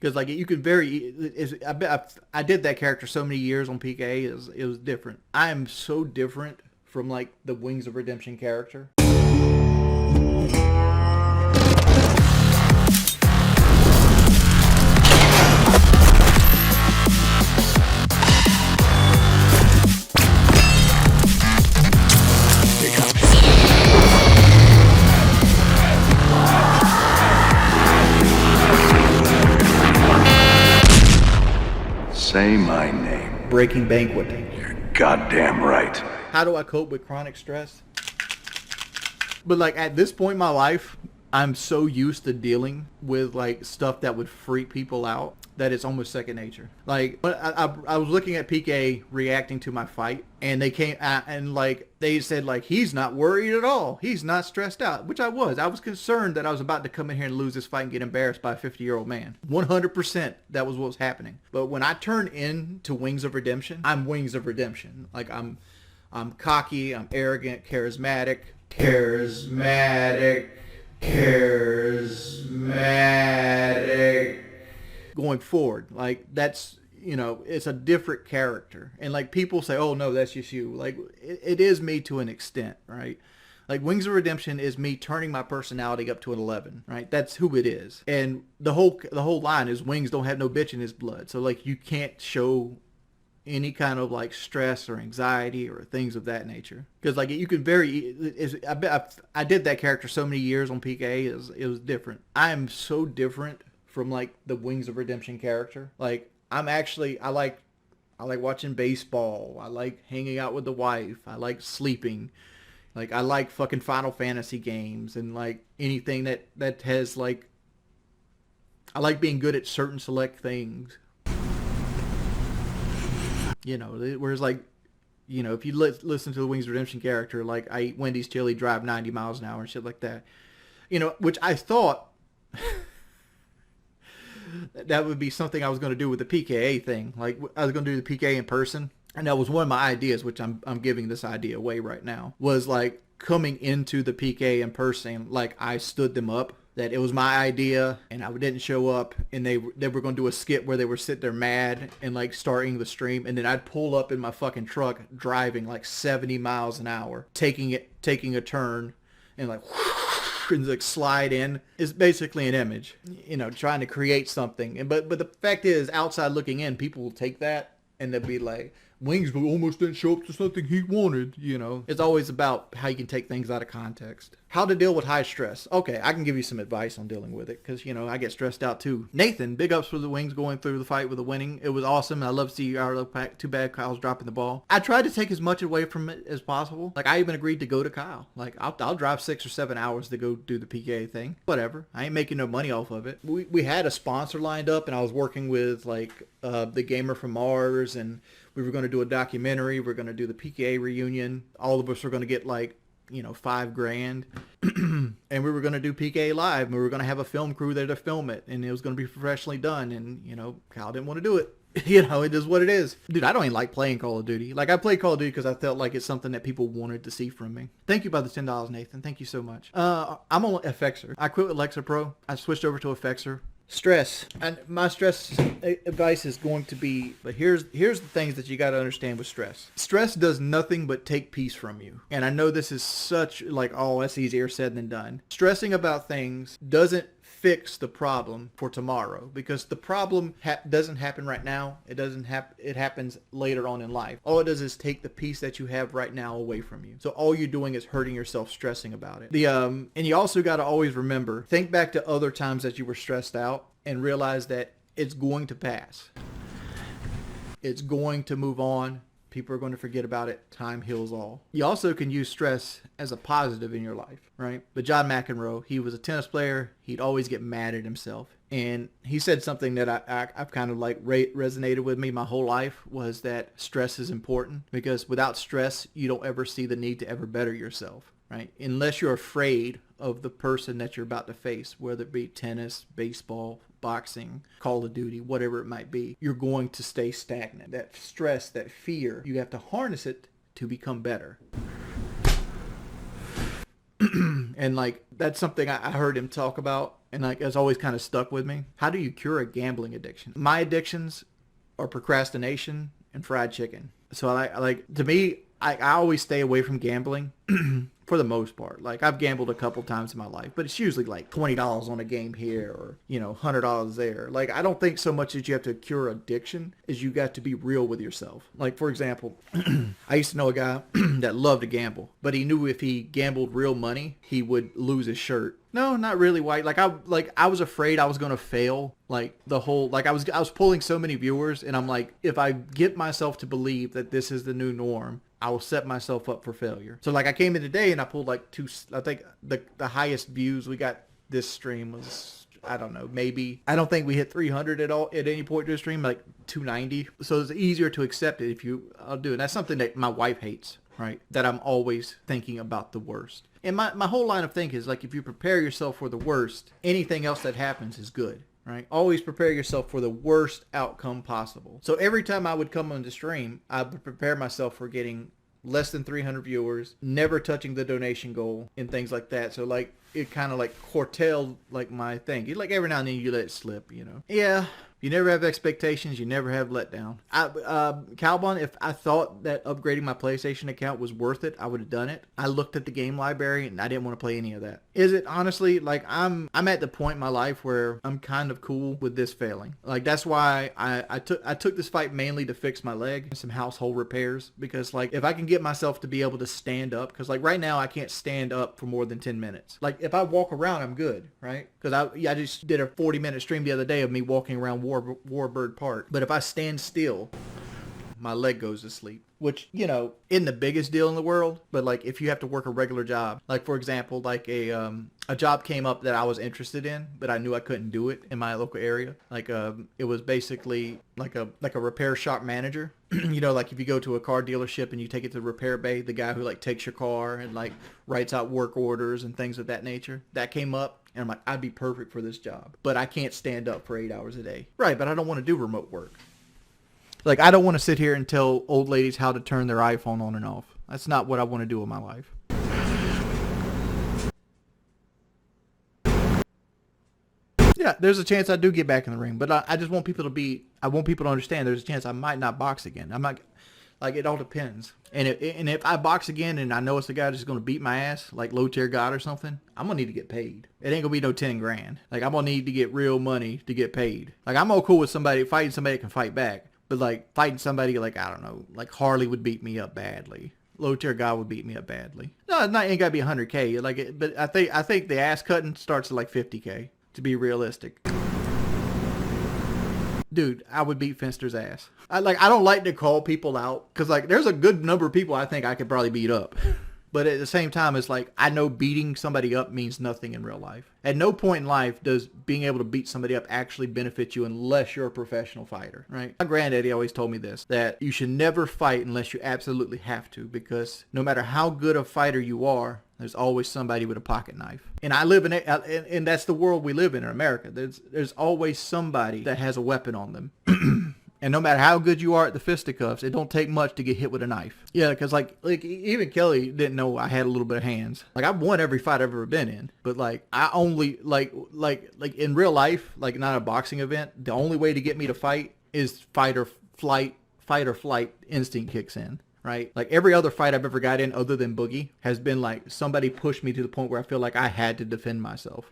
Because like you could I did that character so many years on PK. It was different. I am so different from like the Wings of Redemption character. Say my name. Breaking Banquet. You're goddamn right. How do I cope with chronic stress? But like at this point in my life, I'm so used to dealing with like stuff that would freak people out that it's almost second nature. Like I was looking at PK reacting to my fight, and they came and like they said like he's not worried at all, he's not stressed out, which I was. I was concerned that I was about to come in here and lose this fight and get embarrassed by a 50-year-old man. 100% that was what was happening. But when I turn into Wings of Redemption, I'm Wings of Redemption. Like I'm cocky, I'm arrogant, charismatic, going forward. Like that's, you know, it's a different character. And like people say, oh no, that's just you. Like it is me to an extent, right? Like Wings of Redemption is me turning my personality up to an 11, right? That's who it is. And the whole line is Wings don't have no bitch in his blood. So like you can't show any kind of like stress or anxiety or things of that nature. Because like you could I did that character so many years on PK. It was different. I am so different from like the Wings of Redemption character. Like I like watching baseball. I like hanging out with the wife. I like sleeping. Like I like fucking Final Fantasy games and like anything that has like, I like being good at certain select things. You know, whereas like, you know, if you listen to the Wings of Redemption character, like I eat Wendy's chili, drive 90 miles an hour and shit like that. You know, which I thought that would be something I was going to do with the PKA thing. Like I was going to do the PKA in person. And that was one of my ideas, which I'm giving this idea away right now, was like coming into the PK in person, like I stood them up. That it was my idea and I didn't show up, and they were going to do a skit where they were sitting there mad and like starting the stream, and then I'd pull up in my fucking truck driving like 70 miles an hour, taking a turn and like and like slide in. Is basically an image, you know, trying to create something. And but the fact is, outside looking in, people will take that and they'll be like, Wings almost didn't show up to something he wanted, you know. It's always about how you can take things out of context. How to deal with high stress. Okay, I can give you some advice on dealing with it, because, you know, I get stressed out too. Nathan, big ups for the Wings going through the fight with the winning. It was awesome. I love to see our pack. Too bad Kyle's dropping the ball. I tried to take as much away from it as possible. Like, I even agreed to go to Kyle. Like, I'll drive 6 or 7 hours to go do the PK thing. Whatever. I ain't making no money off of it. We had a sponsor lined up, and I was working with, like, the Gamer from Mars, and we were going to do a documentary. We're going to do the PKA reunion. All of us were going to get like, you know, $5,000. And we were going to do PKA live. And we were going to have a film crew there to film it. And it was going to be professionally done. And, you know, Kyle didn't want to do it. You know, it is what it is. Dude, I don't even like playing Call of Duty. Like, I played Call of Duty because I felt like it's something that people wanted to see from me. Thank you by the $10, Nathan. Thank you so much. I'm on FXer. I quit with Alexa Pro. I switched over to FXer. Stress. And my stress advice is going to be, but here's the things that you got to understand with stress. Stress does nothing but take peace from you. And I know this is such like, oh, that's easier said than done. Stressing about things doesn't fix the problem for tomorrow, because the problem doesn't happen right now. It happens later on in life. All it does is take the peace that you have right now away from you. So all you're doing is hurting yourself stressing about it. And you also got to always remember, think back to other times that you were stressed out and realize that it's going to pass. It's going to move on. People are going to forget about it. Time heals all. You also can use stress as a positive in your life, right? But John McEnroe, he was a tennis player. He'd always get mad at himself. And he said something that I've kind of like resonated with me my whole life, was that stress is important, because without stress, you don't ever see the need to ever better yourself, right? Unless you're afraid of the person that you're about to face, whether it be tennis, baseball, boxing, Call of Duty, whatever it might be, you're going to stay stagnant. That stress, that fear, you have to harness it to become better. And like, that's something I heard him talk about, and like, it's always kind of stuck with me. How do you cure a gambling addiction? My addictions are procrastination and fried chicken. So I like, to me, I always stay away from gambling for the most part. Like, I've gambled a couple times in my life, but it's usually like $20 on a game here, or, you know, $100 there. Like, I don't think so much that you have to cure addiction as you got to be real with yourself. Like, for example, I used to know a guy that loved to gamble, but he knew if he gambled real money, he would lose his shirt. No, not really white. Like, I was afraid I was going to fail. Like, the whole, like, I was pulling so many viewers, and I'm like, if I get myself to believe that this is the new norm, I will set myself up for failure. So like, I came in today and I pulled like I think the highest views we got this stream was, I don't know, maybe, I don't think we hit 300 at all at any point to the stream, like 290. So it's easier to accept it if I'll do it. And that's something that my wife hates, right? That I'm always thinking about the worst. And my whole line of thinking is like, if you prepare yourself for the worst, anything else that happens is good. Right? Always prepare yourself for the worst outcome possible. So every time I would come on the stream, I would prepare myself for getting less than 300 viewers, never touching the donation goal, and things like that. So like, it kind of like curtailed like my thing. Like, every now and then you let it slip, you know? Yeah. You never have expectations. You never have letdown. Calbon, if I thought that upgrading my PlayStation account was worth it, I would have done it. I looked at the game library and I didn't want to play any of that. Is it? Honestly, like, I'm at the point in my life where I'm kind of cool with this failing. Like, that's why I took this fight mainly to fix my leg and some household repairs, because like, if I can get myself to be able to stand up, because like right now I can't stand up for more than 10 minutes. Like, if I walk around, I'm good, right? Because I just did a 40-minute stream the other day of me walking around Warbird Park. But if I stand still, my leg goes to sleep, which, you know, isn't the biggest deal in the world. But like, if you have to work a regular job, like for example, like a job came up that I was interested in, but I knew I couldn't do it in my local area. Like, it was basically like a repair shop manager. You know, like if you go to a car dealership and you take it to the repair bay, the guy who like takes your car and like writes out work orders and things of that nature, that came up. And I'm like, I'd be perfect for this job, but I can't stand up for 8 hours a day. Right, but I don't want to do remote work. Like, I don't want to sit here and tell old ladies how to turn their iPhone on and off. That's not what I want to do in my life. Yeah, there's a chance I do get back in the ring, but I just want people to understand there's a chance I might not box again. I'm not, like, it all depends. And if I box again and I know it's a guy that's going to beat my ass, like low tier god or something, I'm going to need to get paid. It ain't going to be no 10 grand. Like, I'm going to need to get real money to get paid. Like, I'm all cool with fighting somebody that can fight back. But like, fighting somebody like, I don't know, like Harley would beat me up badly. Low tier guy would beat me up badly. No, it ain't got to be 100K. Like, but I think the ass cutting starts at like 50K, to be realistic. Dude, I would beat Finster's ass. I don't like to call people out, because like, there's a good number of people I think I could probably beat up. But at the same time, it's like, I know beating somebody up means nothing in real life. At no point in life does being able to beat somebody up actually benefit you unless you're a professional fighter, right? My granddaddy always told me this, that you should never fight unless you absolutely have to, because no matter how good a fighter you are, there's always somebody with a pocket knife. And I live in it, and that's the world we live in America. There's always somebody that has a weapon on them. And no matter how good you are at the fisticuffs, it don't take much to get hit with a knife. Yeah, because like even Kelly didn't know I had a little bit of hands. Like, I've won every fight I've ever been in, but like, I only like in real life, like not a boxing event, the only way to get me to fight is fight or flight instinct kicks in. Right? Like, every other fight I've ever got in other than Boogie has been like, somebody pushed me to the point where I feel like I had to defend myself.